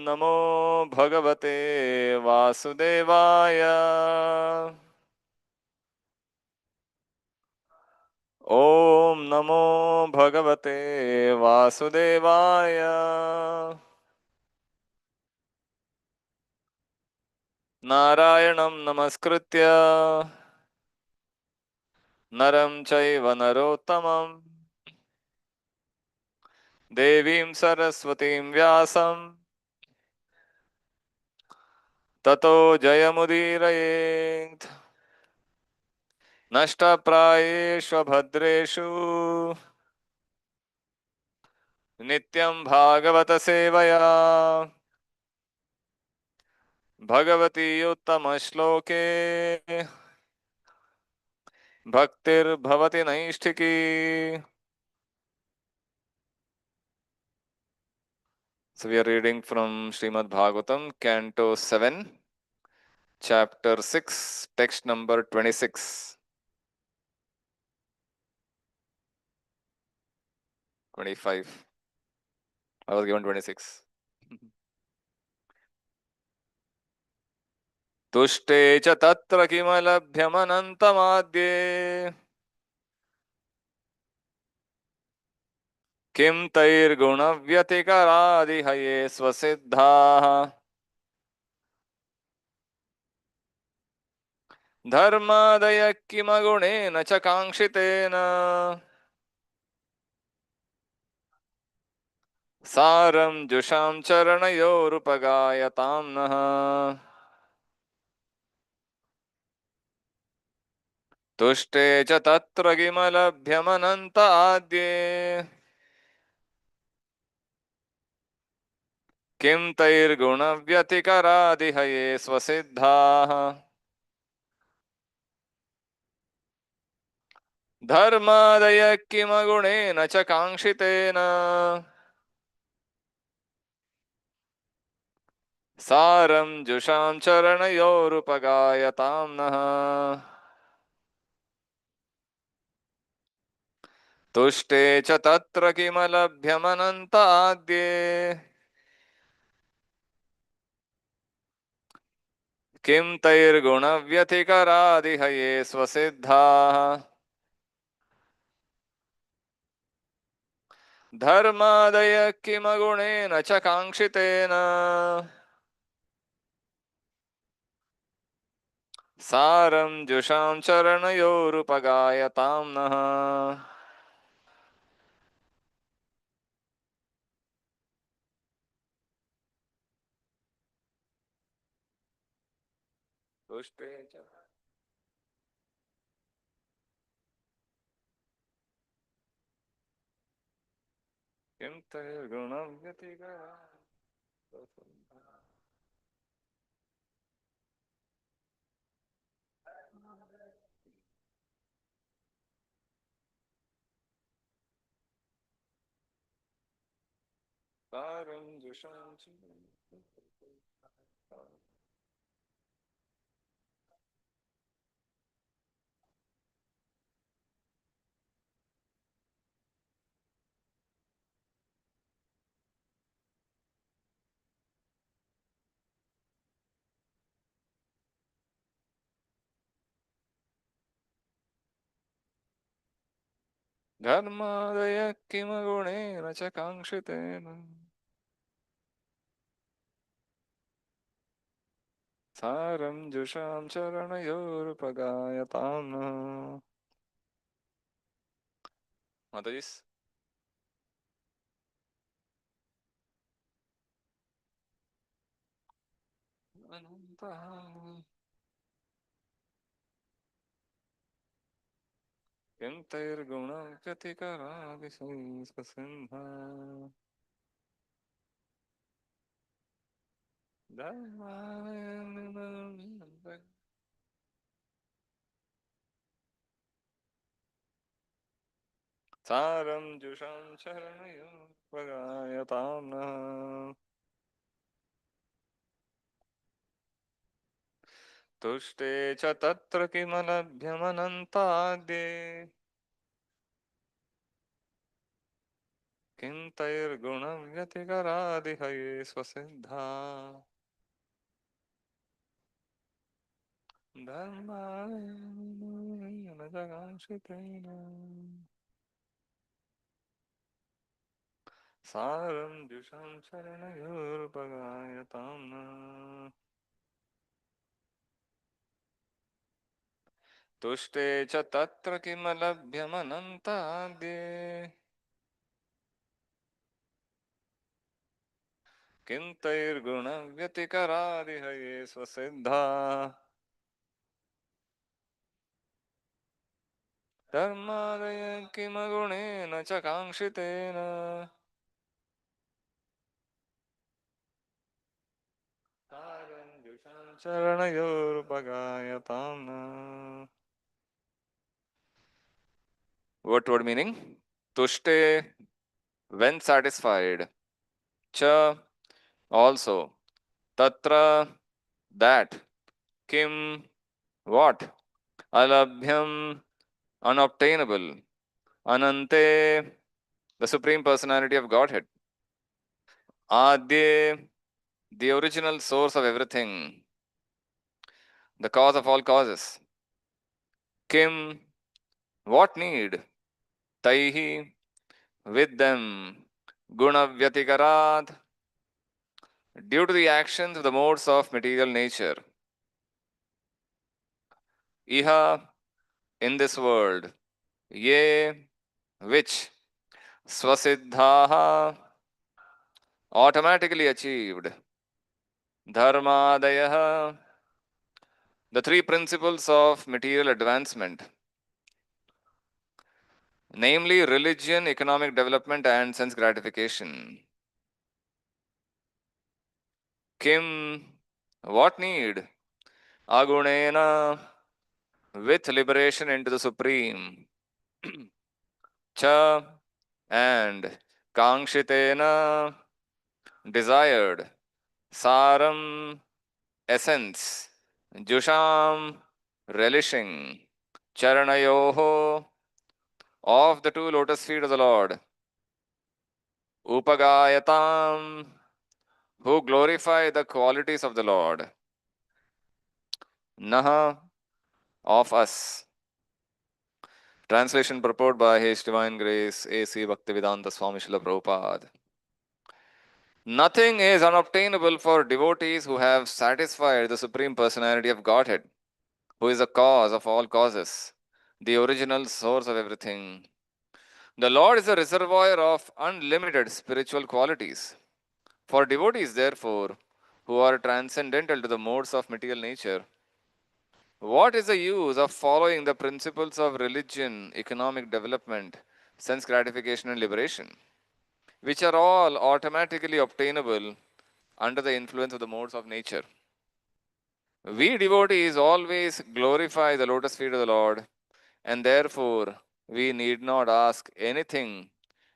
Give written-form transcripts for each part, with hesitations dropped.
नमो भगवते वासुदेवाय। ओम नमो भगवते वासुदेवाय। नारायणं नमस्कृत्य नरं चैव नरोत्तमं देवीं सरस्वतीं व्यासं ततो जयमुदीरयेत्। नष्टप्रायेषु भद्रेषु नित्यं भागवत सेवया Bhagwati उत्तमश्लोके भक्तिर्भवति नैष्ठिकी। So we are reading from Srimad Bhagavatam, Canto 7, Chapter 6, text number 26. 25. I was given 26. तुष्टे च तत्र किमलभ्यमनन्तमाद्ये किं तैर्गुणव्यतिकरादिहये स्वसिद्धाः धर्मादय किमगुणेन च काङ्क्षितेन सारं जुषां चरणयोरुपगायतां नः। तुष्टे च तत्र किमलभ्यमनन्त आद्ये किं तैर्गुणव्यतिकरादिहये स्वसिद्धाः धर्मादय किमगुणेन च काङ्क्षितेन सारं जुषां चरणयोरुपगायतां नः। तुष्टे च तत्र किमलभ्यमनन्त आद्ये किं तैर्गुणव्यतिकरादिहये स्वसिद्धाः धर्मादय किमगुणेन च काङ्क्षितेन सारं जुषां चरणयोरुपगायतां नः। तुष्टे च किं तैर्गुणव्यतिकरादिहये सारं जुषां धर्मादय किमगुणेन च काङ्क्षितेन सारं जुषां चरणयोरुपगायतां नः। माताजी अनन्तः किं तैर्गुणव्यतिकरादिशैस्वसिन्धा सारं जुषां चरणयोरुपगायतां नः। तुष्टे च तत्र किमलभ्यमनन्ताद्ये किन्तैर्गुणव्यतिकरादिहये स्वसिद्धा धर्माय जगांशितेन सारं जुषां चरणयोर्पगायतां न तुष्टे च तत्र किमलभ्यमनन्ताद्ये किन्तैर्गुणव्यतिकरादिहये स्वसिद्धा धर्मादय किमगुणेन च काङ्क्षितेन सारञ्जुषां चरणयोर्पगायतां न. Word meaning? Tushte, when satisfied. Cha, also. Tatra, that. Kim, what? Alabhyam, unobtainable. Anante, the Supreme Personality of Godhead. Adye, the original source of everything, the cause of all causes. Kim, what need? Taihi, with them. Gunavyatikarad, due to the actions of the modes of material nature. Iha, in this world. Ye, which. Swasiddhaha, automatically achieved. Dharmadayaha, the three principles of material advancement, namely religion, economic development, and sense gratification. Kim, what need? Agunena, with liberation into the Supreme. Cha, and Kangshitena, desired. Saram, essence. Jusham, relishing. Charanayoho, of the two lotus feet of the Lord. Upagayatam, who glorify the qualities of the Lord. Naha, of us. Translation purport by His Divine Grace A.C. Bhaktivedanta Swami Srila Prabhupada. Nothing is unobtainable for devotees who have satisfied the Supreme Personality of Godhead, who is the cause of all causes, the original source of everything. The Lord is a reservoir of unlimited spiritual qualities. For devotees, therefore, who are transcendental to the modes of material nature, what is the use of following the principles of religion, economic development, sense gratification, and liberation, which are all automatically obtainable under the influence of the modes of nature? We devotees always glorify the lotus feet of the Lord, and therefore we need not ask anything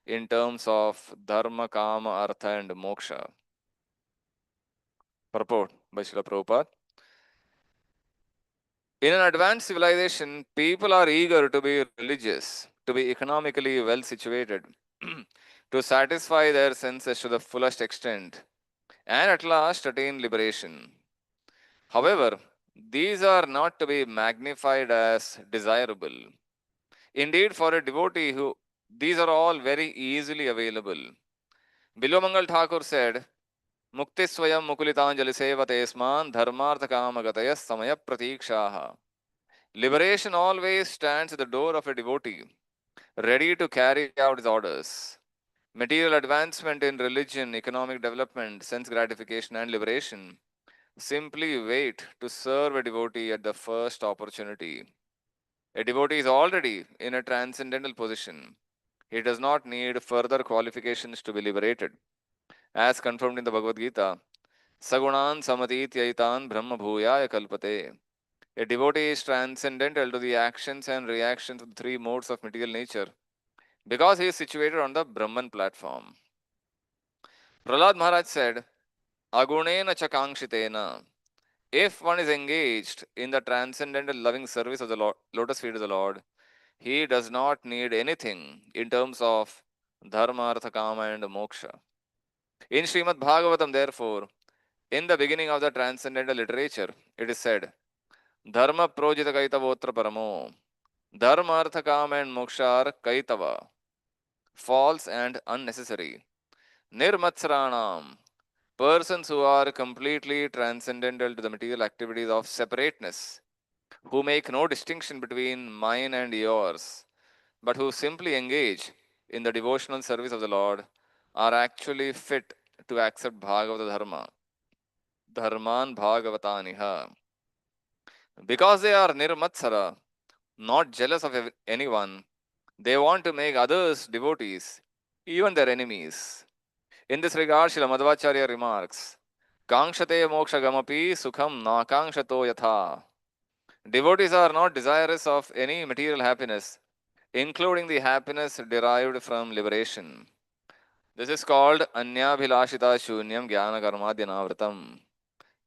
in terms of dharma, kama, artha, and moksha. Purport by Srila Prabhupada. In an advanced civilization, people are eager to be religious, to be economically well situated, to satisfy their senses to the fullest extent, and at last attain liberation. However, these are not to be magnified as desirable. Indeed, for a devotee, these are all very easily available. Bilomangal Thakur said, Mukti swayam mukulitanjali sevate sman dharmartha kamagataya samaya pratikshaha. Liberation always stands at the door of a devotee, ready to carry out his orders. Material advancement in religion, economic development, sense gratification, and liberation simply wait to serve a devotee at the first opportunity. A devotee is already in a transcendental position. He does not need further qualifications to be liberated. As confirmed in the Bhagavad Gita, Sagunan samatityaitan brahma bhuyaya kalpate. A devotee is transcendental to the actions and reactions of the three modes of material nature because he is situated on the Brahman platform. Prahlad Maharaj said, Agunena chakankshitena. If one is engaged in the transcendental loving service of the lotus feet of the Lord, he does not need anything in terms of dharma, artha, kama, and moksha. In Srimad Bhagavatam, therefore, in the beginning of the transcendental literature, it is said, Dharma projita kaitavotra paramo. Dharma, artha, kama, and moksha are kaitava, false and unnecessary. Nirmatsranam, persons who are completely transcendental to the material activities of separateness, who make no distinction between mine and yours, but who simply engage in the devotional service of the Lord, are actually fit to accept Bhagavata Dharma, Dharman Bhagavataniha. Because they are Nirmatsara, not jealous of anyone, they want to make others devotees, even their enemies. In this regard, Srila Madhvacharya remarks, Kangshate moksha gamapi sukham na kangshato yatha. Devotees are not desirous of any material happiness, including the happiness derived from liberation. This is called Anyabhilashita Shunyam Jnana Karmadhyanavritam.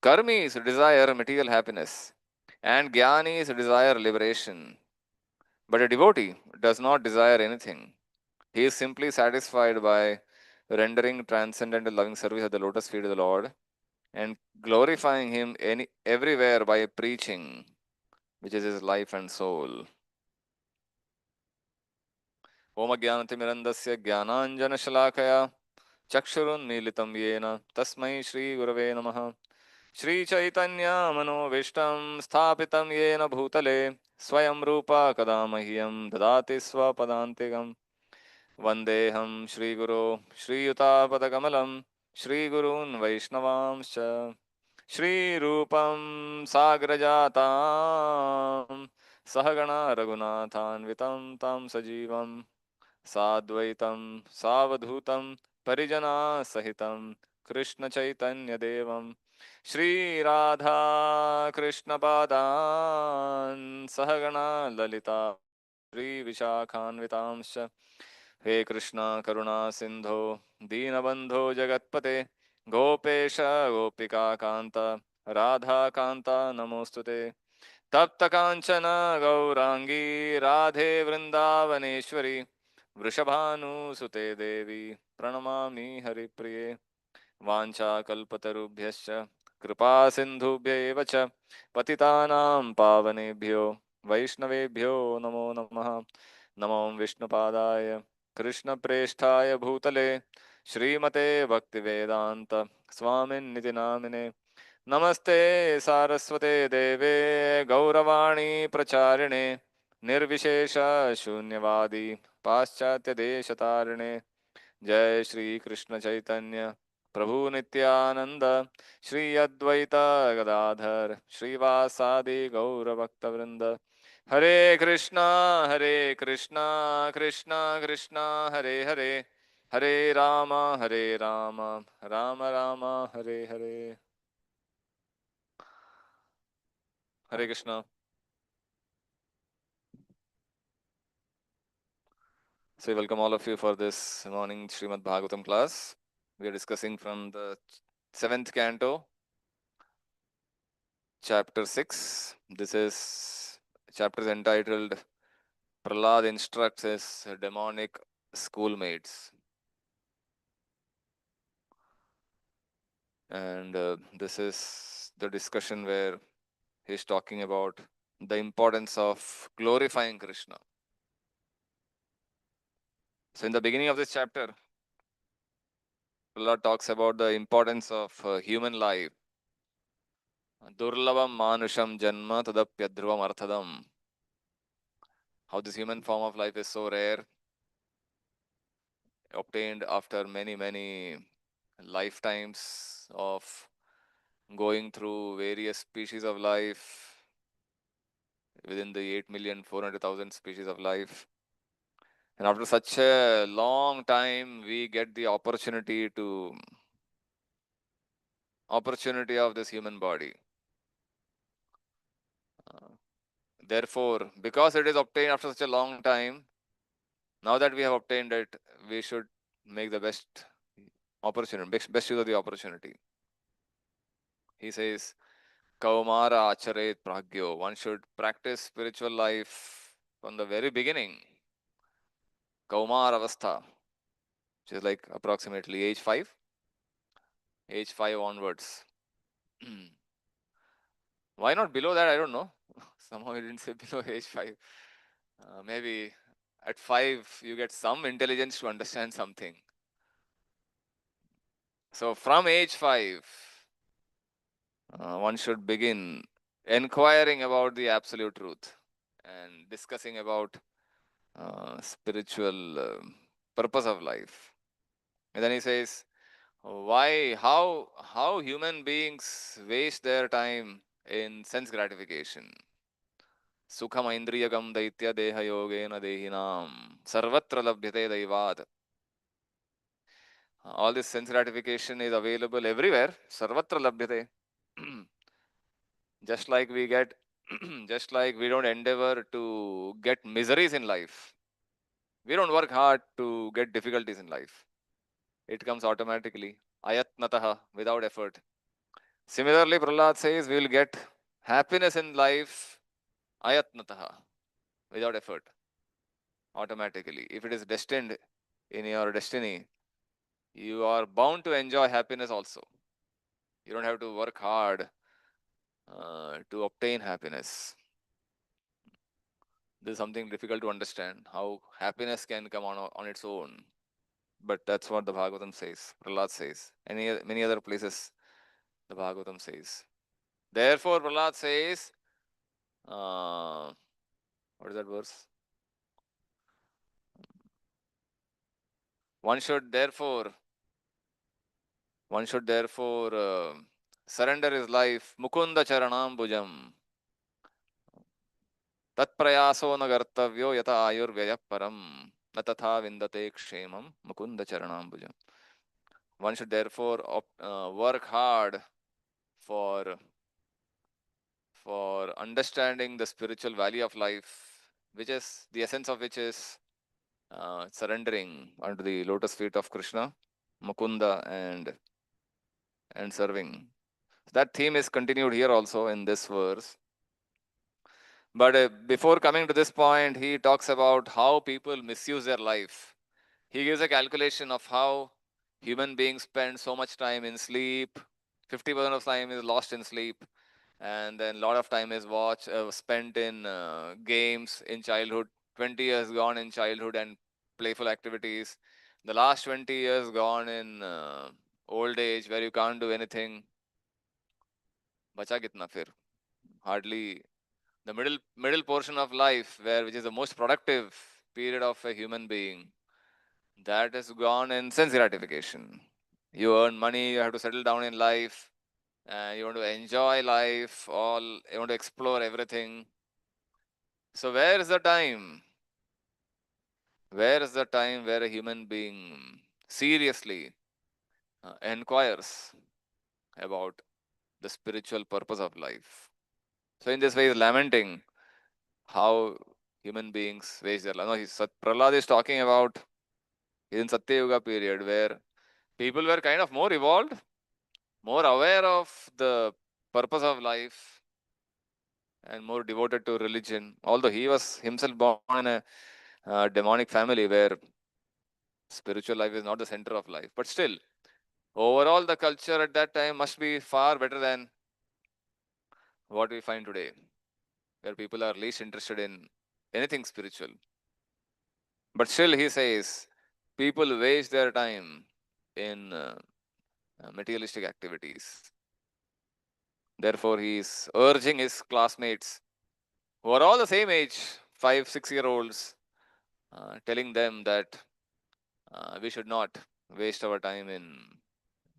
Karmis desire material happiness, and Jnanis desire liberation. But a devotee does not desire anything. He is simply satisfied by rendering transcendental loving service at the lotus feet of the Lord and glorifying Him everywhere by preaching, which is his life and soul. Om Jnanatimirandasya Jnananjanashalakaya Chakshurunmilitam Yena Tasmai Shri Gurave Namaha Shri Chaitanya Manovishtam Sthapitam Yena Bhutale Swayam Rupa Kadamahyam Dadati Swapadantigam Vandeham Shri Guru Shri Yutapadakamalam Shri Gurun Vaishnavamscha Shri Rupam Sagrajatam Sahagana Raghunathanvitam Tam Sajivam Sadvaitam Savadhutam Parijana Sahitam Krishna Chaitanya Devam Shri Radha Krishna Padan Sahagana Lalita Shri Vishakhanvitamscha He Krishna Karuna Sindho Deenabandho Jagatpate Gopesha Gopika Kanta Radha Kanta Namostute तप्त कांचन गौरांगी राधे वृंदावनेश्वरी वृषभानुसुते देवी प्रणमामि हरिप्रिये वाञ्छाकल्पतरुभ्यश्च कृपा सिन्धुभ्यैव च पतितानां पावनेभ्यो वैष्णवेभ्यो नमो नमः नमो विष्णुपादाय कृष्णप्रेष्ठाय भूतले श्रीमते भक्तिवेदान्त स्वामिन्निति नामिने नमस्ते सारस्वते देवे गौरवाणी प्रचारिणे निर्विशेष शून्यवादी पाश्चात्य देशतारिणे जय श्री कृष्ण चैतन्य प्रभु नित्यानंद श्री अद्वैत गदाधर श्रीवासादि गौर भक्तवृंद हरे Krishna Krishna Krishna Hare Hare Hare Ram Ram Ram Hare Hare Hare Krishna. So, I welcome all of you for this morning Srimad Bhagavatam class. We are discussing from the 7th canto, chapter 6. This is chapter is entitled Prahlad instructs his demonic schoolmates. And this is the discussion where he's talking about the importance of glorifying Krishna. So, in the beginning of this chapter, Prahlad talks about the importance of human life. Durlavam manusham janma tadapyadhruvam arthadam. How this human form of life is so rare, obtained after many lifetimes of going through various species of life within the 8,400,000 species of life. And after such a long time, we get the opportunity of this human body. Therefore, because it is obtained after such a long time, now that we have obtained it, we should make the best opportunity, best use of the opportunity. He says, Kaumara acharet pragyo. One should practice spiritual life from the very beginning. Kaumar avastha. which is like approximately age 5 onwards. Why not below that? I don't know. Somehow he didn't say below age 5. Maybe at 5 you get some intelligence to understand something. So from age 5, one should begin inquiring about the absolute truth and discussing about spiritual purpose of life. And then he says, how human beings waste their time in sense gratification. Sukham indriyagam daitya deha yogena dehinam sarvatra labhyate daivad. All this sense gratification is available everywhere. Sarvatra labhyate. Just like we get, just like we don't endeavor to get miseries in life. We don't work hard to get difficulties in life. It comes automatically. Ayatnataha, without effort. Similarly, Prahlad says we will get happiness in life. Ayatnataha, without effort. Automatically. If it is destined in your destiny, you are bound to enjoy happiness also. You don't have to work hard to obtain happiness. This is something difficult to understand, how happiness can come on its own. But that's what the Bhagavatam says, Prahlad says. Many other places the Bhagavatam says. Therefore, Prahlad says, what is that verse? One should therefore surrender his life. Mukunda charanam bhujam. Tat prayaso na gartavyo yata ayurvyaya param. Na tatha vindate kshemam. Mukunda charanam bhujam. One should therefore work hard for understanding the spiritual value of life, which is the essence of which is surrendering under the lotus feet of Krishna, Mukunda, and serving. That theme is continued here also in this verse. But before coming to this point, he talks about how people misuse their life. He gives a calculation of how human beings spend so much time in sleep. 50% of time is lost in sleep, and then a lot of time is spent in games in childhood. 20 years gone in childhood and playful activities. The last 20 years gone in old age where you can't do anything. Bacha kitna fir? Hardly. The middle portion of life, which is the most productive period of a human being, that is gone in sense gratification. You earn money, you have to settle down in life, and you want to enjoy life, you want to explore everything. So where is the time? Where is the time where a human being seriously inquires about the spiritual purpose of life? So in this way, he's lamenting how human beings waste their life. No, Prahlad is talking about in Satya Yuga period where people were kind of more evolved, more aware of the purpose of life, and more devoted to religion. Although he was himself born in a demonic family where spiritual life is not the center of life, but still, overall, the culture at that time must be far better than what we find today, where people are least interested in anything spiritual. But still, he says, people waste their time in materialistic activities. Therefore, he is urging his classmates, who are all the same age, 5, 6-year-olds, telling them that we should not waste our time in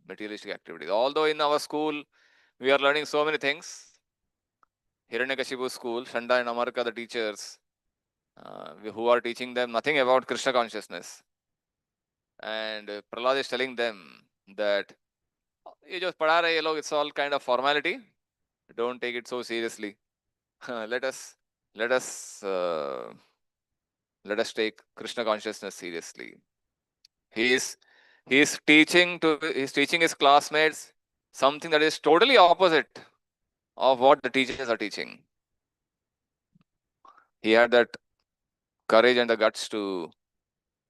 materialistic activities. Although in our school, we are learning so many things. Hiranyakashipu school, Shanda and Amarka, the teachers, who are teaching them nothing about Krishna consciousness. And Prahlad is telling them that ये जो पढ़ा रहे ये लोग, it's all kind of formality. Don't take it so seriously. let us let us take Krishna consciousness seriously. He's teaching his classmates something that is totally opposite of what the teachers are teaching. He had that courage and the guts to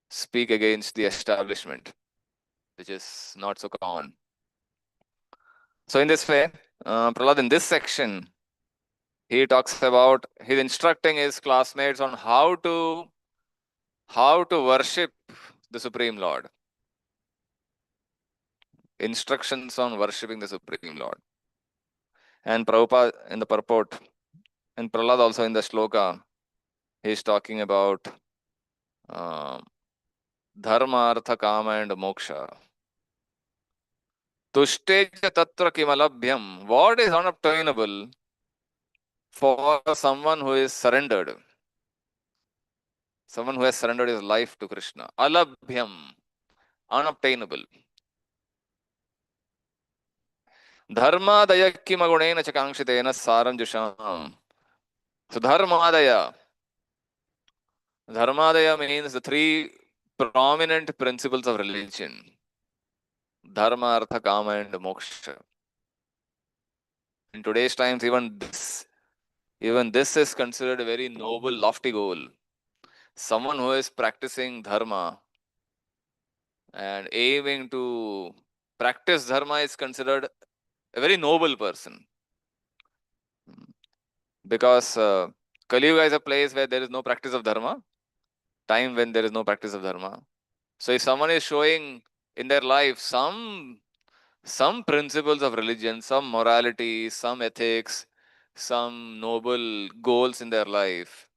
speak against the establishment, which is not so common. So in this way, Prahlad, in this section, he talks about he's instructing his classmates on how to worship the Supreme Lord. Instructions on worshipping the Supreme Lord. And Prabhupada in the purport, and Prahlad also in the shloka, he's talking about dharma, artha, kama, and moksha. Tusteja tatra kimalabhyam. What is unobtainable for someone who is surrendered? Someone who has surrendered his life to Krishna. Alabhyam. Unobtainable. Dharmadaya kimaguna chakankshitena saranjusham. So Dharmadaya. Dharmadaya means the three prominent principles of religion. Dharma, Artha, Kama, and Moksha. In today's times, even this is considered a very noble, lofty goal. Someone who is practicing Dharma and aiming to practice Dharma is considered a very noble person. Because Kali Yuga is a place where there is no practice of Dharma, time when there is no practice of Dharma. So if someone is showing in their life some principles of religion, some morality, some ethics, some noble goals in their life,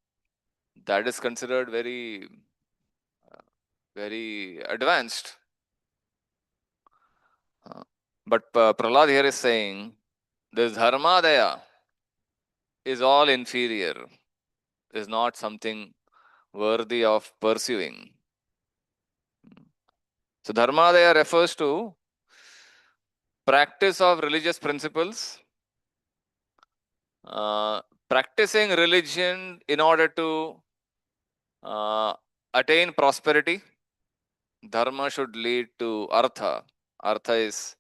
that is considered very, very advanced. But Prahlad here is saying this Dharmadaya is all inferior, is not something worthy of pursuing. So Dharmadaya refers to practice of religious principles, practicing religion in order to attain prosperity. Dharma should lead to artha. Artha is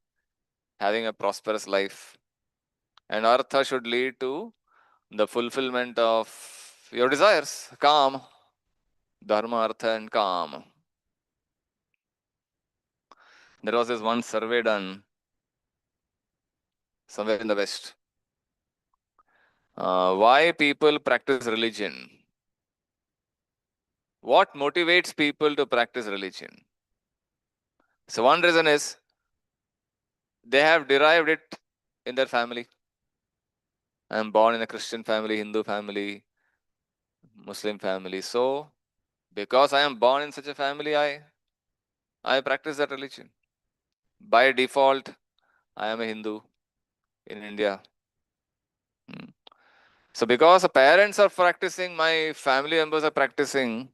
having a prosperous life. And artha should lead to the fulfillment of your desires. Kam. Dharma, artha, and kam. There was this one survey done somewhere in the West. Why people practice religion? What motivates people to practice religion? So one reason is they have derived it in their family. I am born in a Christian family, Hindu family, Muslim family. So because I am born in such a family, I practice that religion. By default, I am a Hindu in India. So because the parents are practicing, my family members are practicing,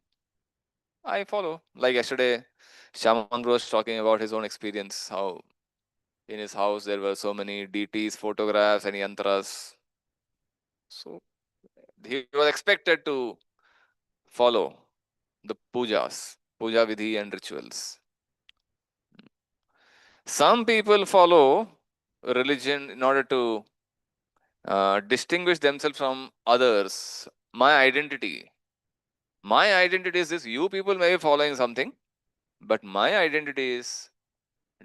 I follow. Like yesterday, Shaman was talking about his own experience, how in his house there were so many deities, photographs, and yantras. So he was expected to follow the pujas, puja vidhi and rituals. Some people follow religion in order to distinguish themselves from others. My identity is this. You people may be following something, but my identity is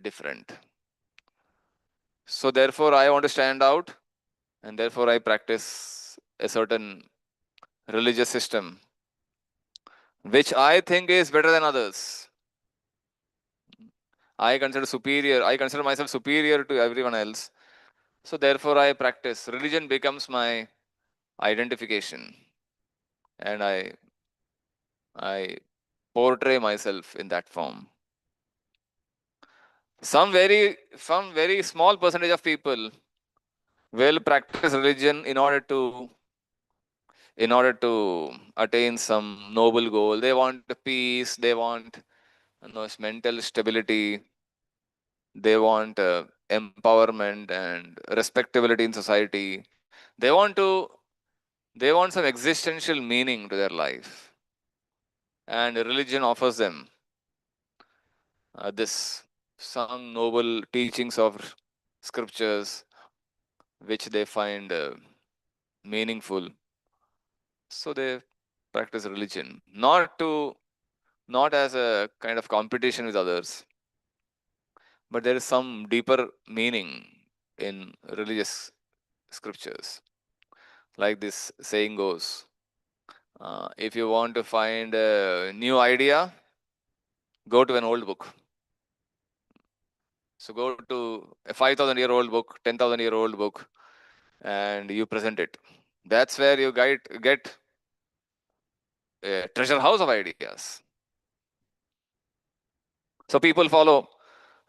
different. So therefore, I want to stand out, and therefore I practice a certain religious system, which I think is better than others. I consider myself superior to everyone else. So therefore I practice. Religion becomes my identification, and I portray myself in that form. Some very small percentage of people will practice religion in order to attain some noble goal. They want peace, they want mental stability, they want empowerment and respectability in society. They want some existential meaning to their life, and religion offers them this some noble teachings of scriptures which they find meaningful. So they practice religion not to not as a kind of competition with others, but there is some deeper meaning in religious scriptures. Like this saying goes, if you want to find a new idea, go to an old book. So go to a 5,000-year-old book, 10,000-year-old book, and you present it. That's where you get a treasure house of ideas. So people follow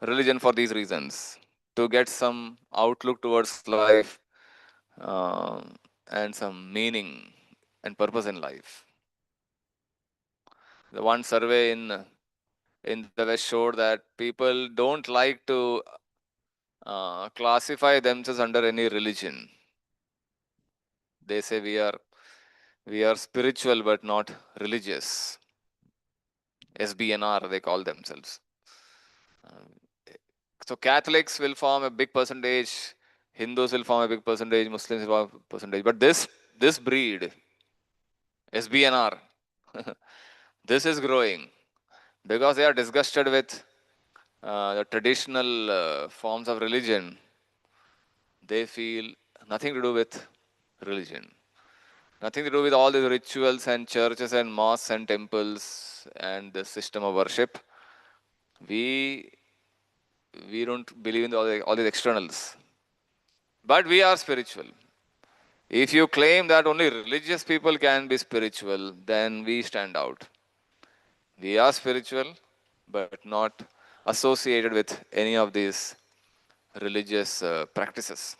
religion for these reasons, to get some outlook towards life, and some meaning and purpose in life. The one survey in the West showed that people don't like to classify themselves under any religion. They say we are spiritual but not religious. SBNR they call themselves. So Catholics will form a big percentage, Hindus will form a big percentage, Muslims will form a percentage. But this breed, SBNR, this is growing because they are disgusted with the traditional forms of religion. They feel nothing to do with religion, nothing to do with all these rituals and churches and mosques and temples and the system of worship. We we don't believe in all these externals, but we are spiritual. If you claim that only religious people can be spiritual, then we stand out. We are spiritual, but not associated with any of these religious practices.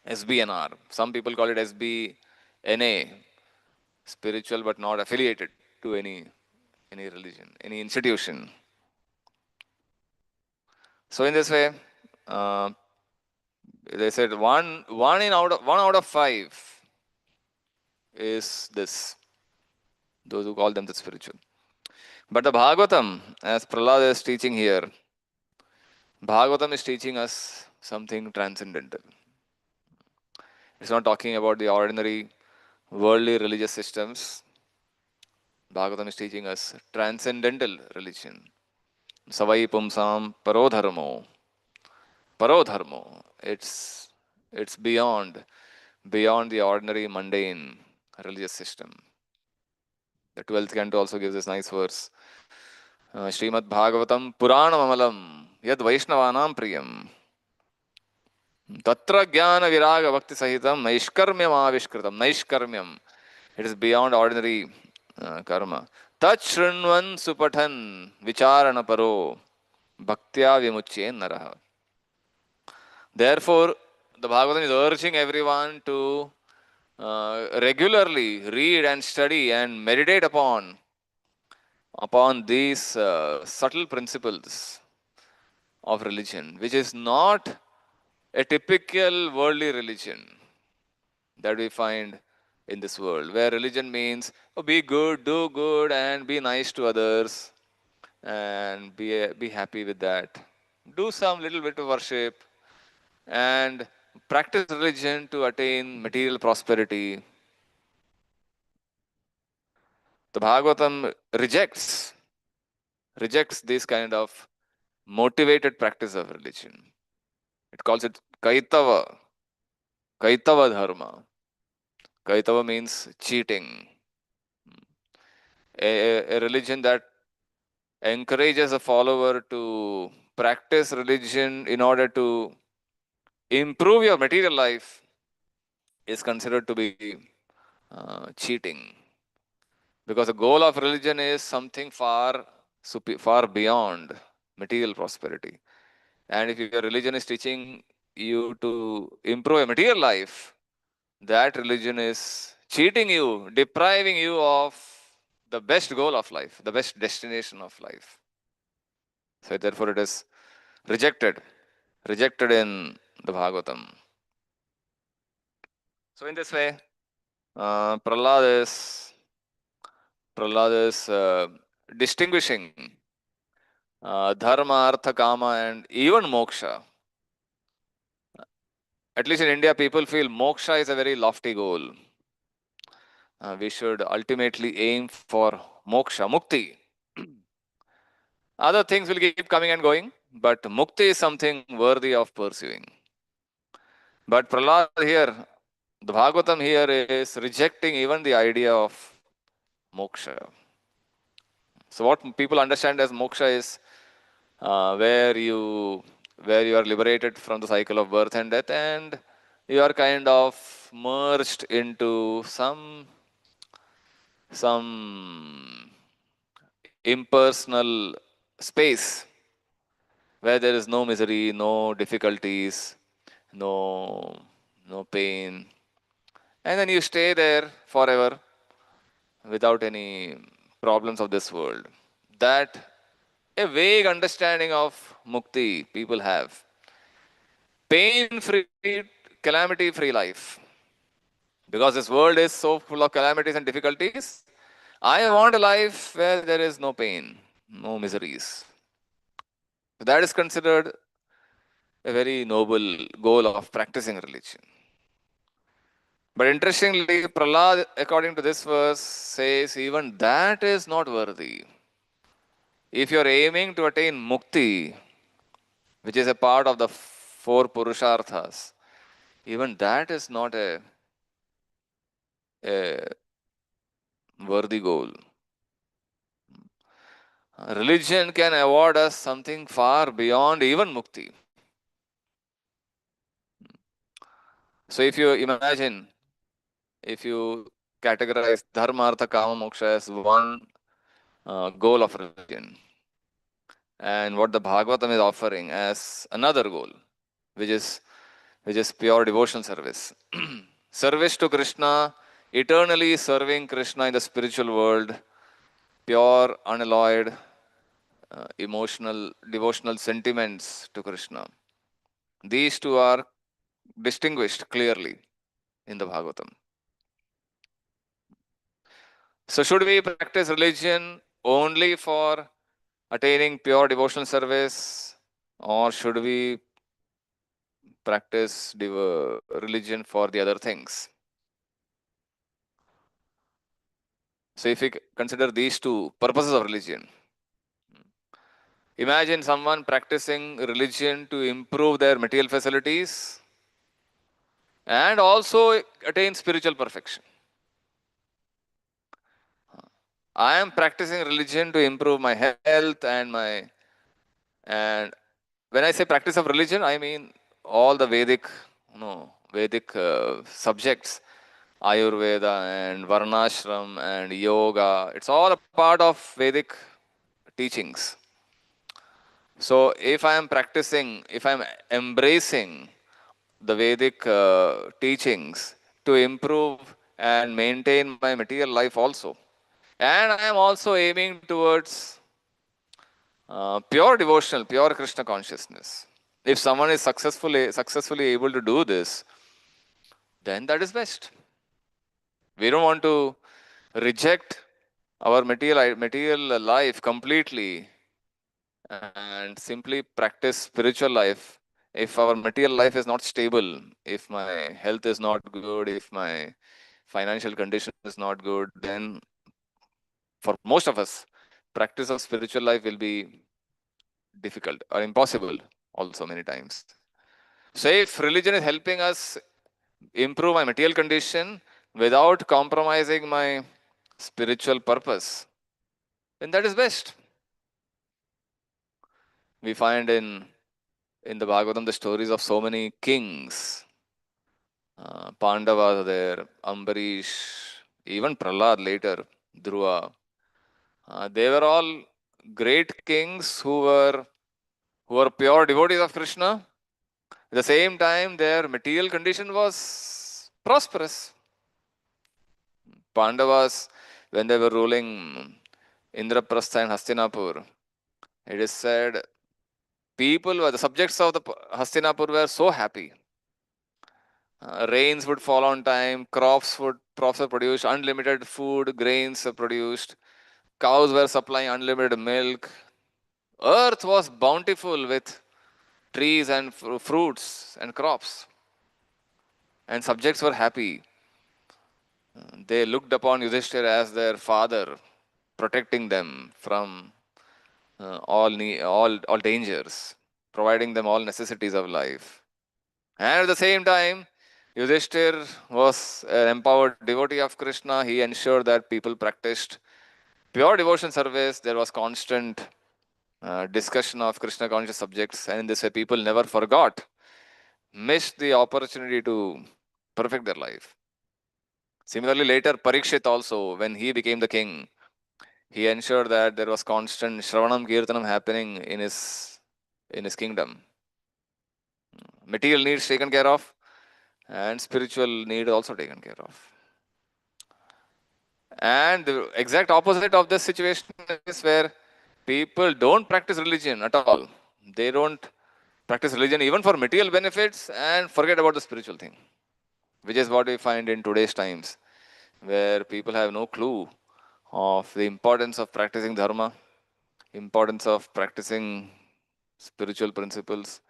SBNR. Some people call it SBNA, spiritual but not affiliated to any religion, any institution. So in this way, uh, they said one out of five is this. Those who call them the spiritual. But the Bhagavatam, as Prahlad is teaching here, Bhagavatam is teaching us something transcendental. It's not talking about the ordinary worldly religious systems. Bhagavatam is teaching us transcendental religion. Savai pumsam parodharmo. Parodharmo. It's beyond the ordinary mundane religious system. The 12th canto also gives this nice verse. Srimad Bhagavatam Puranam Amalam Yad Vaishnavanam Priyam Tatra Jnana Viraga Bhakti Sahitam Naishkarmyam Avishkritam. Naishkarmyam. It is beyond ordinary karma. Tat Shrinvan Supathan Vicharana Paro Bhaktya Vimuchyen Naraha. Therefore, the Bhagavatam is urging everyone to regularly read and study and meditate upon these subtle principles of religion, which is not a typical worldly religion that we find in this world, where religion means be good, do good, and be nice to others, and be happy with that. Do some little bit of worship and practice religion to attain material prosperity. The Bhagavatam rejects this kind of motivated practice of religion. It calls it Kaitava Dharma. Kaitava means cheating. A religion that encourages a follower to practice religion in order to improve your material life is considered to be cheating. Because the goal of religion is something far beyond material prosperity. And if your religion is teaching you to improve your material life, that religion is cheating you, depriving you of the best goal of life, the best destination of life. So therefore it is rejected in the Bhagavatam. So in this way, Prahlad is distinguishing dharma, artha, kama, and even moksha. At least in India, people feel moksha is a very lofty goal. We should ultimately aim for moksha, mukti. Other things will keep coming and going, but mukti is something worthy of pursuing. But Prahlad here, the Bhagavatam here is rejecting even the idea of moksha. So what people understand as moksha is uh, where you where you are liberated from the cycle of birth and death, and you are kind of merged into some impersonal space where there is no misery, no difficulties, no pain, and then you stay there forever without any problems of this world. That a vague understanding of mukti people have. Pain free, calamity free life. Because this world is so full of calamities and difficulties, I want a life where there is no pain, no miseries. That is considered a very noble goal of practicing religion. But interestingly, Prahlad, according to this verse, says even that is not worthy. If you are aiming to attain mukti, which is a part of the four purusharthas, even that is not a worthy goal. Religion can award us something far beyond even mukti. So if you imagine, if you categorize dharma, artha, kama, moksha as one goal of religion, and what the Bhagavatam is offering as another goal, which is pure devotional service. Service to Krishna, eternally serving Krishna in the spiritual world, pure, unalloyed, emotional, devotional sentiments to Krishna. These two are distinguished clearly in the Bhagavatam. So, should we practice religion only for attaining pure devotional service, or should we practice religion for the other things? So, if we consider these two purposes of religion, imagine someone practicing religion to improve their material facilities and also attain spiritual perfection. I am practicing religion to improve my health and when I say practice of religion, I mean all the Vedic subjects, Ayurveda and Varnashram and yoga. It's all a part of Vedic teachings. So if I am practicing, if I am embracing the Vedic teachings to improve and maintain my material life also, and I am also aiming towards pure devotional, pure Krishna consciousness. If someone is successfully able to do this, then that is best. We don't want to reject our material life completely and simply practice spiritual life. If our material life is not stable, if my health is not good, if my financial condition is not good, then for most of us, practice of spiritual life will be difficult or impossible also many times. So if religion is helping us improve my material condition without compromising my spiritual purpose, then that is best. We find in the Bhagavatam the stories of so many kings. Pandava there, Ambarish, even Prahlad later, Dhruva. They were all great kings who were pure devotees of Krishna. At the same time, their material condition was prosperous. Pandavas, when they were ruling Indraprastha and Hastinapur, it is said the subjects of the Hastinapur were so happy. Rains would fall on time, crops were produced, unlimited food, grains were produced, cows were supplying unlimited milk. Earth was bountiful with trees and fruits and crops, and subjects were happy. They looked upon Yudhishthira as their father, protecting them from all dangers, providing them all necessities of life. And at the same time, Yudhishthir was an empowered devotee of Krishna. He ensured that people practiced pure devotion service. There was constant discussion of Krishna conscious subjects, and in this way, people never forgot, missed the opportunity to perfect their life. Similarly, later, Parikshit also, when he became the king, he ensured that there was constant Shravanam Kirtanam happening in his kingdom. Material needs taken care of, and spiritual need also taken care of. And the exact opposite of this situation is where people don't practice religion at all. They don't practice religion even for material benefits and forget about the spiritual thing, which is what we find in today's times, where people have no clue of the importance of practicing dharma, importance of practicing spiritual principles,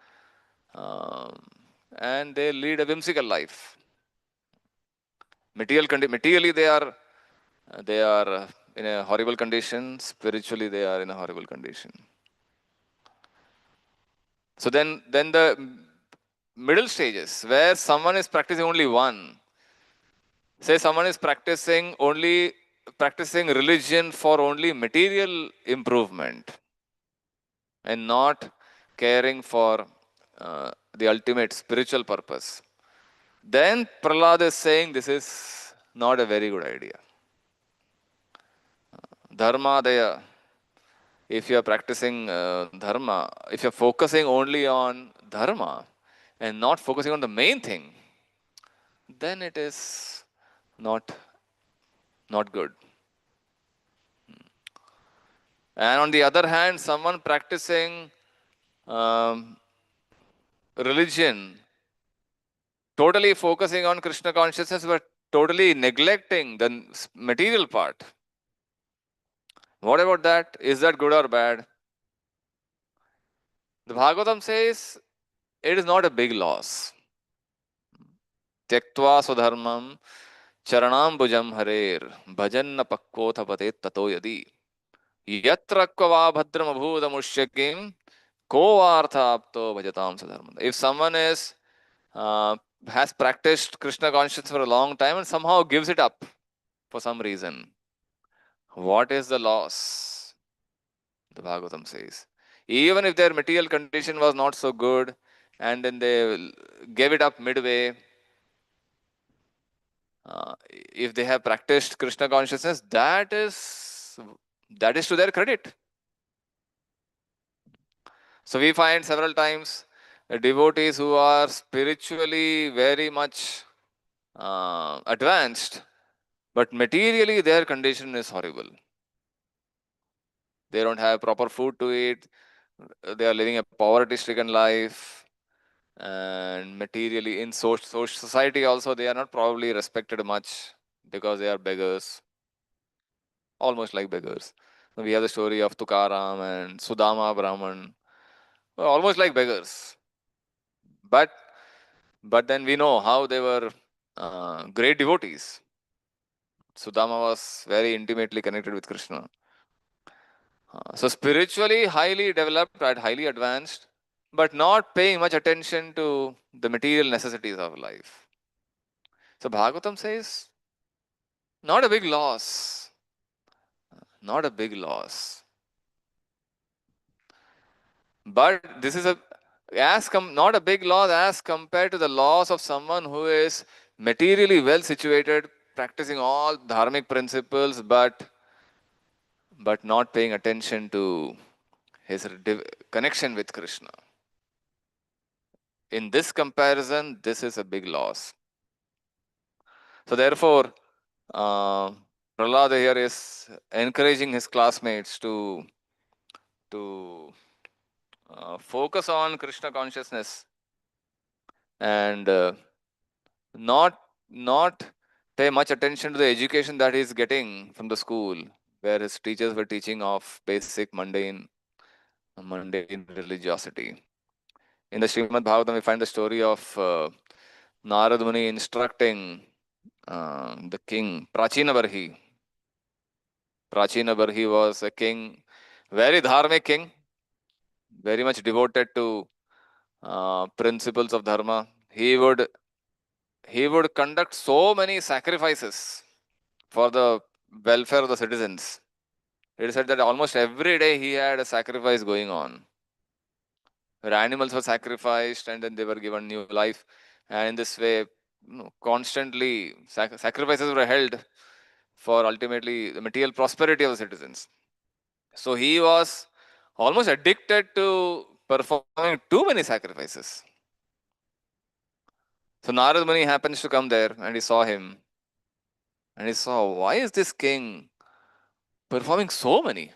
um, and they lead a whimsical life. Materially, they are in a horrible condition. Spiritually, they are in a horrible condition. So then the middle stages where someone is practicing only one. Say someone is practicing religion for only material improvement and not caring for the ultimate spiritual purpose. Then Prahlad is saying this is not a very good idea. Dharmadaya, if you are practicing dharma, if you are focusing only on dharma and not focusing on the main thing, then it is not good. And on the other hand, someone practicing um, religion, totally focusing on Krishna consciousness, but totally neglecting the material part. What about that? Is that good or bad? The Bhagavatam says it is not a big loss. Tyaktva swadharmam charanambujam harer bhajanna pakvotha patet tato yadi yatra kva bhadram abhudamushyakim ko arthapto bhajatam sadharmam. If someone has practiced Krishna consciousness for a long time and somehow gives it up for some reason, what is the loss? The Bhagavatam says. Even if their material condition was not so good and then they gave it up midway, if they have practiced Krishna consciousness, that is to their credit. So we find several times devotees who are spiritually very much advanced, but materially their condition is horrible. They don't have proper food to eat. They are living a poverty-stricken life, and materially in society also they are not probably respected much because they are beggars, almost like beggars. We have the story of Tukaram and Sudama Brahman, almost like beggars. But then we know how they were great devotees. Sudama was very intimately connected with Krishna. So spiritually highly developed and highly advanced, but not paying much attention to the material necessities of life. So Bhagavatam says, not a big loss. Not a big loss. But this is not a big loss as compared to the loss of someone who is materially well situated, practicing all dharmic principles, but not paying attention to his connection with Krishna. In this comparison, this is a big loss. So therefore, Prahlad here is encouraging his classmates to focus on Krishna consciousness and not pay much attention to the education that he is getting from the school, where his teachers were teaching of basic mundane religiosity. In the Srimad Bhagavatam, we find the story of Narad Muni instructing the king Prachina Barhi. Prachina Barhi was a king Very dharmic king, very much devoted to principles of dharma. He would conduct so many sacrifices for the welfare of the citizens. It is said that almost every day he had a sacrifice going on, where animals were sacrificed and then they were given new life. And in this way, constantly sacrifices were held for ultimately the material prosperity of the citizens. So he was almost addicted to performing too many sacrifices. So Narad Muni happens to come there and he saw him and he saw, why is this king performing so many?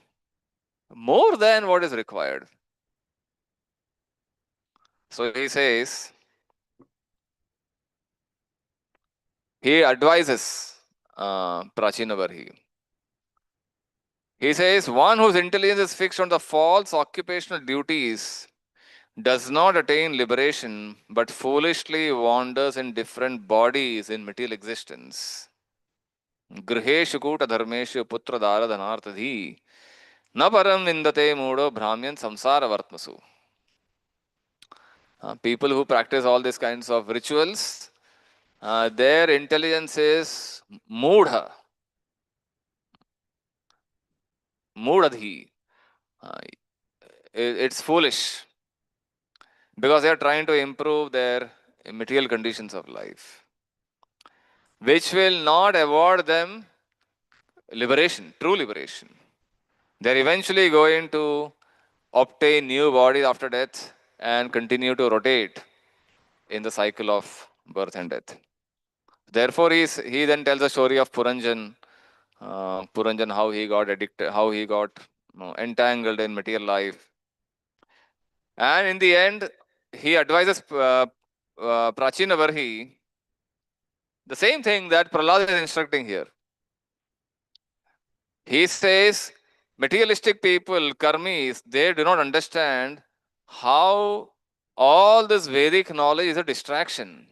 More than what is required. So he says, he advises Prachinavarhi. He says, one whose intelligence is fixed on the false occupational duties does not attain liberation, but foolishly wanders in different bodies in material existence. Griheshu kuta dharmeshu putra dara dhanartadhi na param vindate mudo brahmyan samsara vartmasu. People who practice all these kinds of rituals, their intelligence is mudha, mudadhi. It's foolish because they are trying to improve their material conditions of life, which will not award them liberation, true liberation. They're eventually going to obtain new bodies after death and continue to rotate in the cycle of birth and death. Therefore, he then tells the story of Puranjan, how he got addicted, how he got entangled in material life. And in the end, he advises Prachinavarhi the same thing that Prahlad is instructing here. He says, materialistic people, karmis, they do not understand how all this Vedic knowledge is a distraction.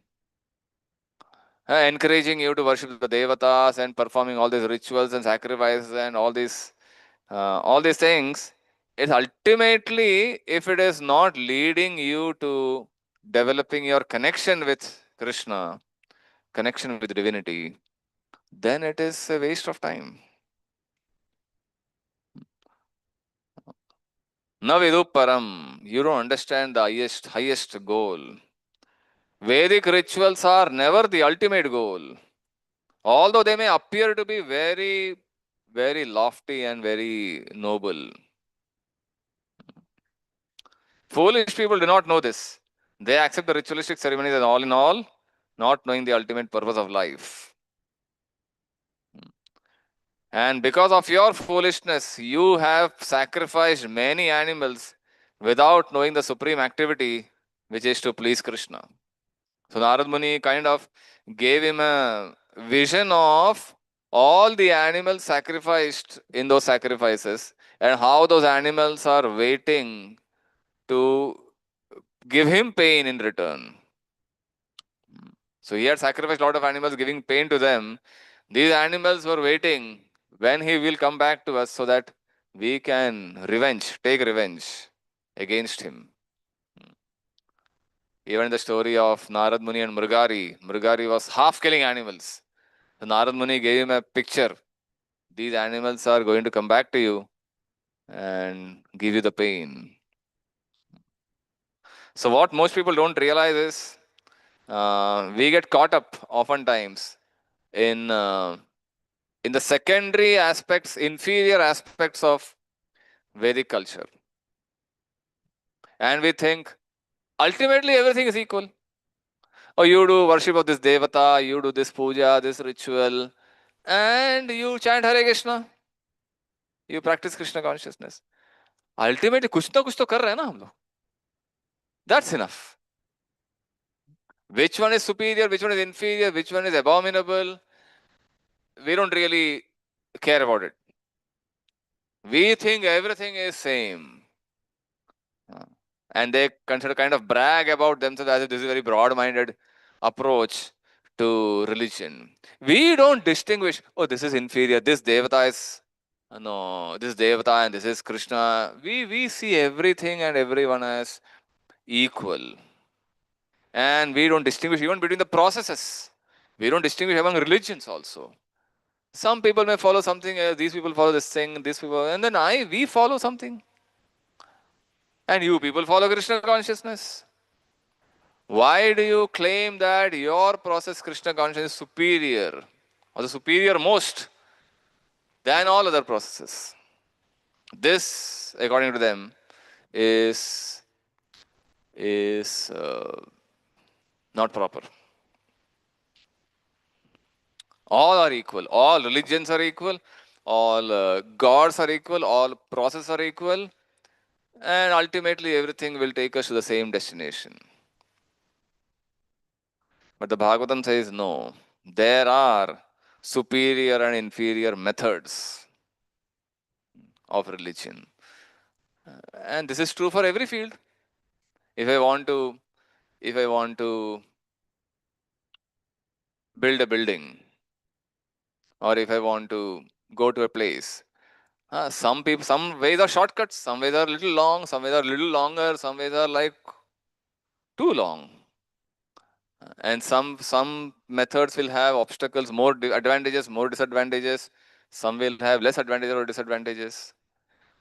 Encouraging you to worship the devatas and performing all these rituals and sacrifices and all these things. It's ultimately, if it is not leading you to developing your connection with Krishna, connection with divinity, then it is a waste of time. Navidu param, you don't understand the highest goal. Vedic rituals are never the ultimate goal. Although they may appear to be very, very lofty and very noble. Foolish people do not know this. They accept the ritualistic ceremonies as all in all, not knowing the ultimate purpose of life. And because of your foolishness, you have sacrificed many animals without knowing the supreme activity, which is to please Krishna. So Narad Muni kind of gave him a vision of all the animals sacrificed in those sacrifices and how those animals are waiting to give him pain in return. So he had sacrificed a lot of animals, giving pain to them. These animals were waiting when he will come back to us so that we can take revenge against him. Even in the story of Narad Muni and Mrigari was half killing animals. So Narad Muni gave him a picture. These animals are going to come back to you and give you the pain. So what most people don't realize is we get caught up oftentimes in the secondary aspects, inferior aspects of Vedic culture. And we think ultimately everything is equal. Oh, you do worship of this devata, you do this puja, this ritual, and you chant Hare Krishna. You practice Krishna consciousness. Ultimately, कुछ ना कुछ तो कर रहे हैं ना हम लोग. That's enough. Which one is superior, which one is inferior, which one is abominable, we don't really care about it. We think everything is same. And they kind of brag about themselves as if this is a very broad-minded approach to religion. We don't distinguish, oh, this is inferior, this devata is No, this is Devata and this is Krishna. We see everything and everyone as equal. And we don't distinguish even between the processes. We don't distinguish among religions also. Some people may follow something, these people follow this thing, these people, and then we follow something. And you people follow Krishna consciousness. Why do you claim that your process, Krishna consciousness, is superior or the superior most than all other processes? This, according to them, is not proper. All are equal. All religions are equal. All gods are equal. All processes are equal. And ultimately, everything will take us to the same destination. But the Bhagavatam says no. There are superior and inferior methods of religion. And this is true for every field. If I want to build a building, or if I want to go to a place, some people, some ways are shortcuts, some ways are a little long, some ways are a little longer, some ways are like too long. And some methods will have obstacles, more advantages, more disadvantages. Some will have less advantages or disadvantages.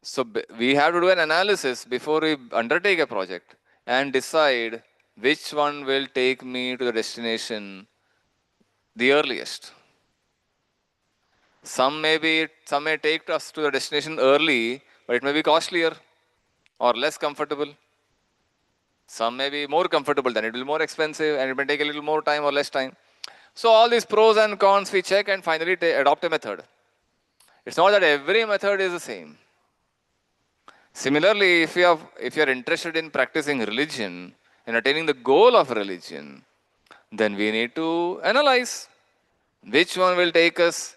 So we have to do an analysis before we undertake a project and decide which one will take me to the destination the earliest. Some may take us to the destination early, but it may be costlier or less comfortable. Some may be more comfortable, then it will be more expensive, and it may take a little more time or less time. So all these pros and cons we check and finally adopt a method. It's not that every method is the same. Similarly, if you are interested in practicing religion and attaining the goal of religion, then we need to analyze which one will take us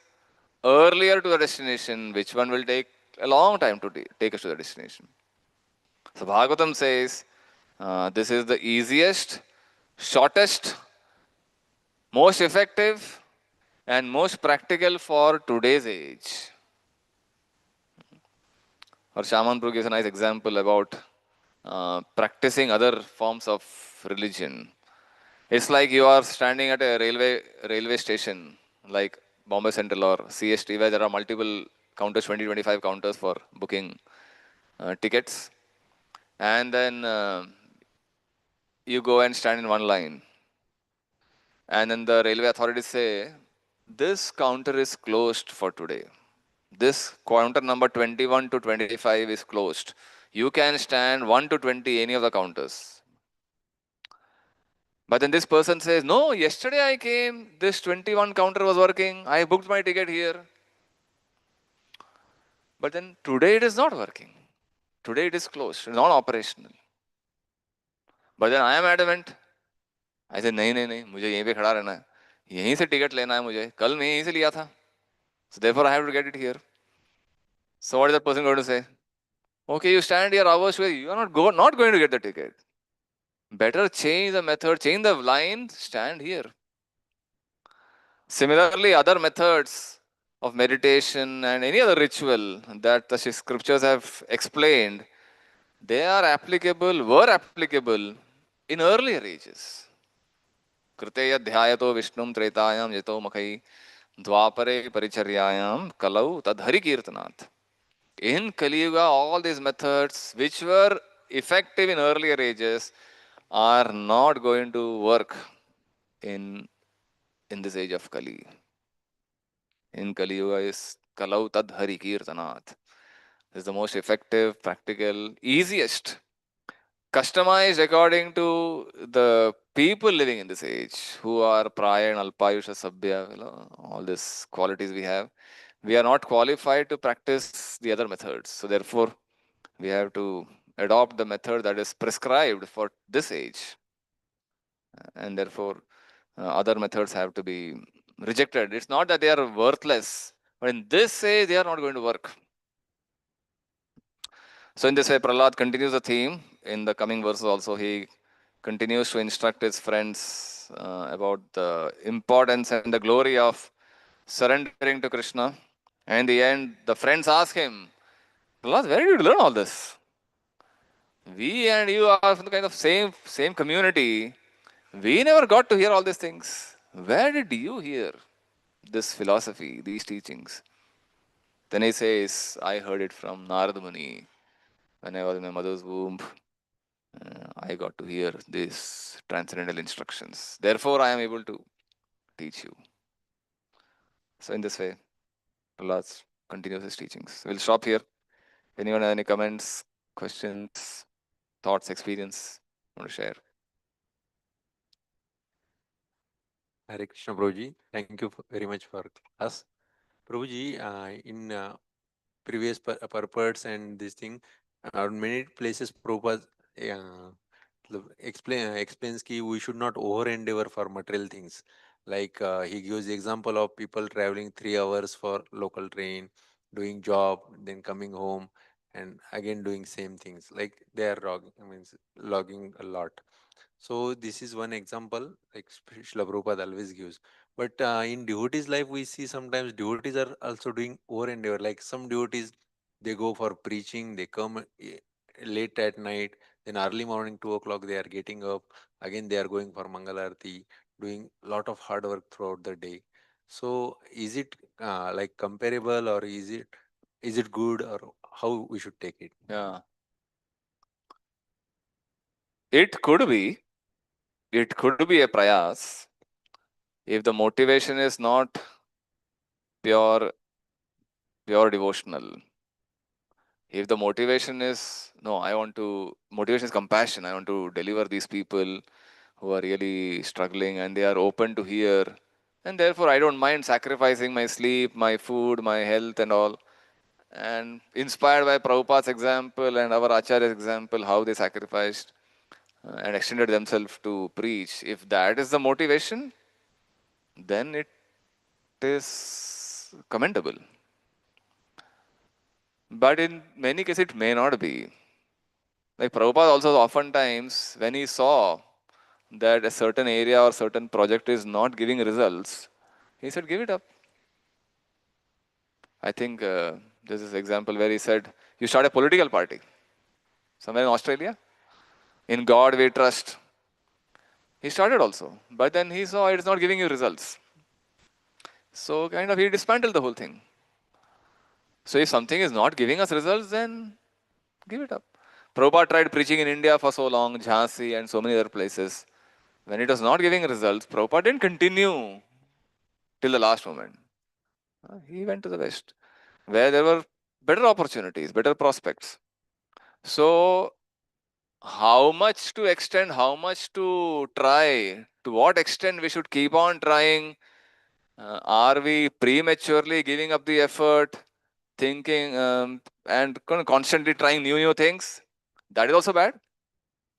earlier to the destination, which one will take a long time to take us to the destination. So Bhagavatam says, this is the easiest, shortest, most effective, and most practical for today's age. Or Shamanpur gives a nice example about practicing other forms of religion. It's like you are standing at a railway station, like Bombay Central or CST, where there are multiple counters, 20, 25 counters for booking tickets. And then you go and stand in one line. And then the railway authorities say, this counter is closed for today. This counter number 21 to 25 is closed. You can stand 1 to 20, any of the counters. But then this person says, no, yesterday I came, this 21 counter was working, I booked my ticket here. But then today it is not working. Today it is closed, it's not operational. But then I am adamant. I said, नहीं, मुझे यहीं पे खड़ा रहना है. यहीं से ticket लेना है मुझे. कल मैं यहीं से लिया था. So therefore I have to get it here. So what is that person going to say? Okay, you stand here hours, you are not going to get the ticket. Better change the method, change the line, stand here. Similarly, other methods of meditation and any other ritual that the scriptures have explained, were applicable in earlier ages. Kriteya dhyayato vishnum tretayam yato makai dwapare paricharyayam kalau tadhari kirtanat. In Kali Yuga, all these methods which were effective in earlier ages are not going to work in this age of Kali. In Kali Yuga is Kalau Tad Hari Kirtanat. This is the most effective, practical, easiest, customized according to the people living in this age, who are Praya and Alpayusha Sabhya, all these qualities we have. We are not qualified to practice the other methods. So therefore, we have to adopt the method that is prescribed for this age. And therefore, other methods have to be rejected. It's not that they are worthless, but in this age, they are not going to work. So in this way, Prahlad continues the theme. In the coming verses also, he continues to instruct his friends about the importance and the glory of surrendering to Krishna And in the end, the friends ask him, Prahlad, where did you learn all this? We and you are from the kind of same community. We never got to hear all these things. Where did you hear this philosophy, these teachings? Then he says, I heard it from Narada Muni when I was in my mother's womb. I got to hear these transcendental instructions. Therefore, I am able to teach you. So, in this way, Prahlad continues his teachings. We'll stop here. Anyone have any comments, questions, thoughts, experience you want to share? Hare Krishna Prabhuji, thank you very much for us. Prabhuji, in previous purports and this thing, many places Prabhupada explains ki we should not over endeavor for material things. Like he gives the example of people traveling 3 hours for local train, doing job, then coming home, and again doing same things. Like they are logging a lot. So this is one example, like Srila Prabhupada always gives. But in devotees' life, we see sometimes devotees are also doing over endeavor. Like some devotees, they go for preaching, they come late at night, then early morning 2 o'clock they are getting up. Again they are going for Mangalarti, doing lot of hard work throughout the day. So is it like comparable, or is it good, or how we should take it? Yeah. It could be. It could be a prayas if the motivation is not pure devotional. If the motivation is no, motivation is compassion. I want to deliver these people who are really struggling and they are open to hear. And therefore, I don't mind sacrificing my sleep, my food, my health, and all. And inspired by Prabhupada's example and our Acharya's example, how they sacrificed and extended themselves to preach. If that is the motivation, then it is commendable. But in many cases, it may not be. Like Prabhupada also oftentimes, when he saw that a certain area or certain project is not giving results, he said, give it up. I think this is an example where he said, you start a political party somewhere in Australia. In God we trust. He started also, but then he saw it's not giving you results. So kind of he dismantled the whole thing. So if something is not giving us results, then give it up. Prabhupada tried preaching in India for so long, Jhansi and so many other places. When it was not giving results, Prabhupada didn't continue till the last moment. He went to the West, where there were better opportunities, better prospects. So how much to extend, how much to try, to what extent we should keep on trying. Are we prematurely giving up the effort, thinking and constantly trying new things? That is also bad.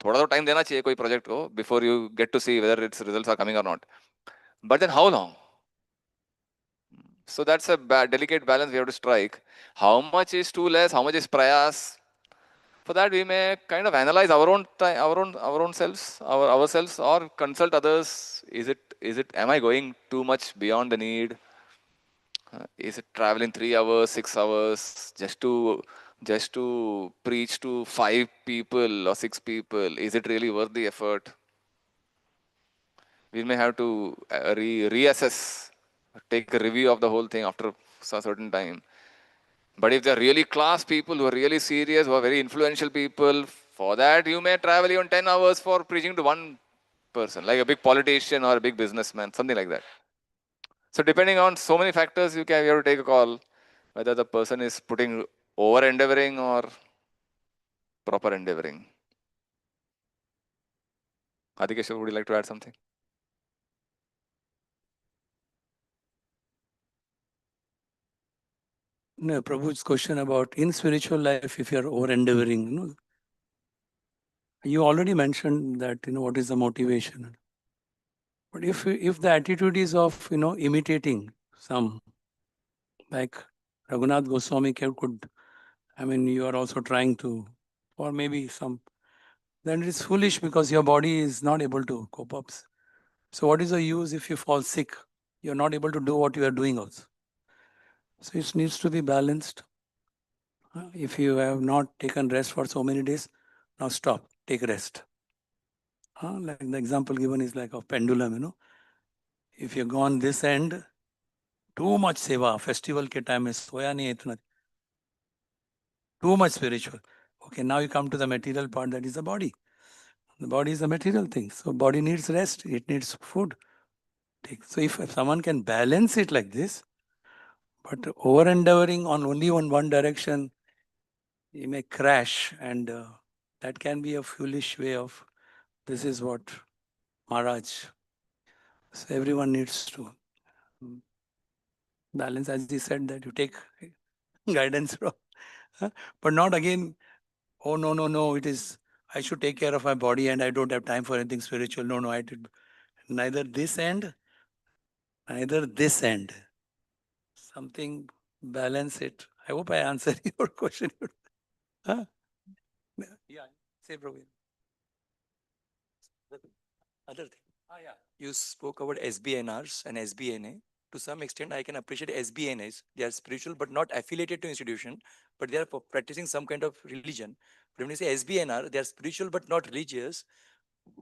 थोड़ा तो time देना चाहिए कोई project को before you get to see whether its results are coming or not. But then how long? So that's a delicate balance we have to strike. How much is too less? How much is prayas? For that, we may kind of analyze our own time, our own selves, ourselves, or consult others. Is it? Am I going too much beyond the need? Is it traveling 3 hours, 6 hours just to preach to 5 people or 6 people? Is it really worth the effort? We may have to reassess, take a review of the whole thing after a certain time. But if they're really class people who are really serious, who are very influential people, for that you may travel even 10 hours for preaching to one person, like a big politician or a big businessman, something like that. So depending on so many factors, you have to take a call whether the person is putting over endeavoring or proper endeavoring. Adikeshwar, would you like to add something? No, Prabhu's question about in spiritual life, if you're over endeavoring, you already mentioned that, what is the motivation. But if the attitude is of, imitating some, like Raghunath Goswami could, you are also trying to, or maybe some, then it is foolish because your body is not able to cope up. So what is the use if you fall sick? You're not able to do what you are doing also. So it needs to be balanced. If you have not taken rest for so many days, now stop, take rest. Like the example given is like of pendulum. If you've gone this end, too much seva, festival ke time mein soya nahi hai itna, too much spiritual. Okay, now you come to the material part, that is the body. The body is a material thing. So body needs rest, it needs food. So if someone can balance it like this, but over endeavoring on only one direction, you may crash, and that can be a foolish way of, this is what Maharaj. So everyone needs to balance, as he said, that you take guidance from, but not again, oh no, it is, I should take care of my body and I don't have time for anything spiritual. No, I did neither this end, neither this end. Something balance it. I hope I answered your question. Huh? Yeah, say Praveen. Other thing. Yeah. You spoke about SBNRs and SBNA. To some extent, I can appreciate SBNAs. They are spiritual but not affiliated to institution, but they are practicing some kind of religion. But when you say SBNR, they are spiritual but not religious.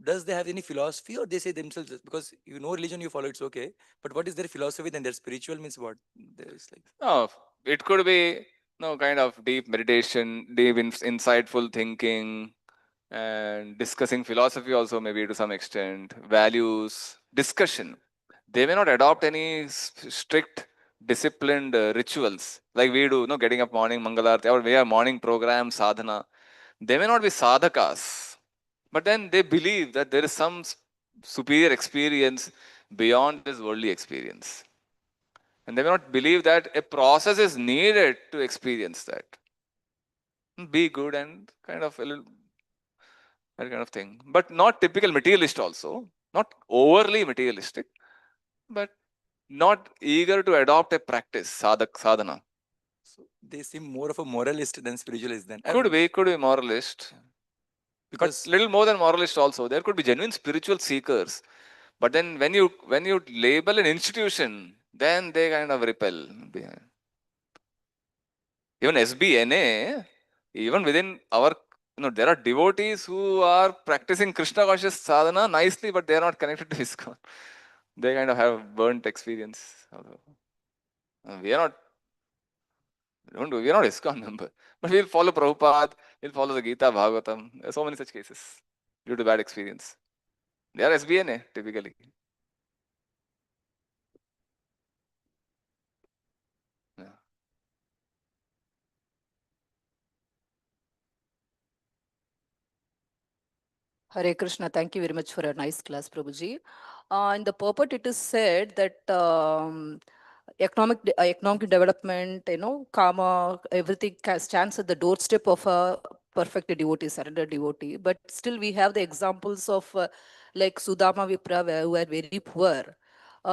Does they have any philosophy, or they say themselves because you know religion you follow, it's okay? But what is their philosophy? Then their spiritual means what? There's like Oh, it could be kind of deep meditation, deep insightful thinking, and discussing philosophy also, maybe to some extent, values, discussion. They may not adopt any strict, disciplined rituals like we do, getting up morning, Mangalarti, or we have morning program, sadhana. They may not be sadhakas, but then they believe that there is some superior experience beyond this worldly experience. And they may not believe that a process is needed to experience that. Be good and kind of a little, that kind of thing. But not typical materialist also, not overly materialistic, but not eager to adopt a practice, sadhana. so they seem more of a moralist than spiritualist. Then Could be moralist. because But little more than moralist also. There could be genuine spiritual seekers. But then when you label an institution, then they kind of repel behind. Even SBNA, even within our, there are devotees who are practicing Krishna conscious sadhana nicely, but they are not connected to ISKCON. They kind of have burnt experience. We are not, we are not ISKCON member, but we'll follow Prabhupada, we'll follow the Gita, Bhagavatam. There are so many such cases due to bad experience. They are SBNA typically. Yeah. Hare Krishna, thank you very much for a nice class, Prabhuji. In the purport, it is said that economic development, karma, everything stands at the doorstep of a perfect devotee, surrender devotee. But still, we have the examples of like Sudama Vipra, who are very poor.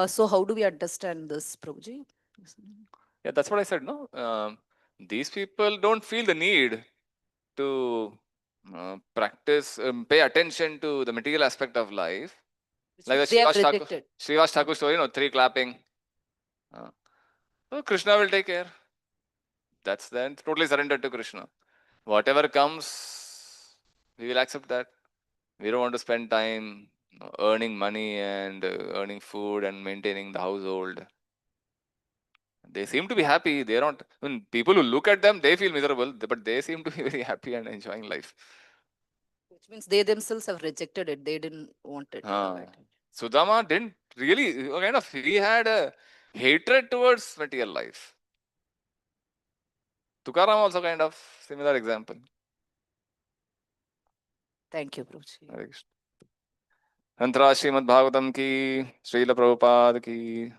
So, how do we understand this, Prabhuji? Yeah, that's what I said. No, these people don't feel the need to practice, pay attention to the material aspect of life. Which Like the means they have rejected. Srivas Thakur story, three clapping. So Krishna will take care. That's then totally surrendered to Krishna. Whatever comes, we will accept that. We don't want to spend time earning money and earning food and maintaining the household. They seem to be happy. They're not. People who look at them, they feel miserable, but they seem to be very happy and enjoying life. Which means they themselves have rejected it. They didn't want it. Sudama didn't really, he had a hatred towards material life. Tukaram also kind of similar example. Thank you, Prabhuji. Antara Srimad Bhagavatam ki, Srila Prabhupada ki.